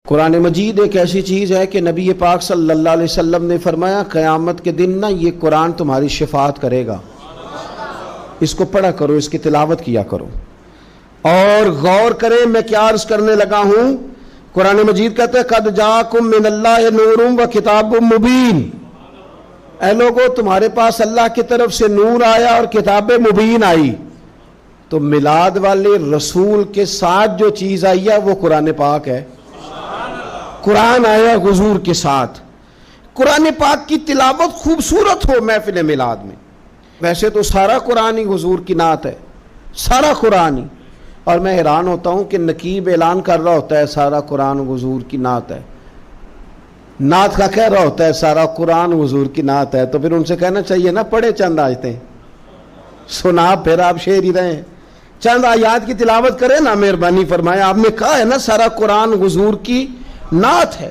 قرآن مجید ایک ایسی چیز ہے کہ نبی پاک صلی اللہ علیہ وسلم نے فرمایا قیامت کے دن یہ قرآن تمہاری شفاعت کرے گا. اس کو پڑھا کرو، اس کی تلاوت کیا کرو اور غور کریں میں کیا عرض کرنے لگا ہوں. قرآن مجید کہتا ہے قد جاءکم من اللہ نور و کتاب مبین. اے لوگو تمہارے پاس اللہ کی طرف سے نور آیا اور کتاب مبین آئی. تو میلاد والے رسول کے ساتھ جو چیز آئی ہے وہ قرآن پاک ہے. قرآن آیا حضور کے ساتھ. قرآن پاک کی تلاوت خوبصورت ہو محفل میلاد میں. ویسے تو سارا قرآن ہی حضور کی نعت ہے، سارا قرآن ہی. اور میں حیران ہوتا ہوں کہ نقیب اعلان کر رہا ہوتا ہے سارا قرآن حضور کی نعت ہے، نعت کا کہہ رہا ہوتا ہے سارا قرآن حضور کی نعت ہے. تو پھر ان سے کہنا چاہیے نا پڑھے چند آیتیں، سنا پھر آپ شعر ہی رہے ہیں، چند آیات کی تلاوت کریں نا، مہربانی فرمائے. آپ نے کہا ہے نا سارا قرآن حضور کی نعت ہے.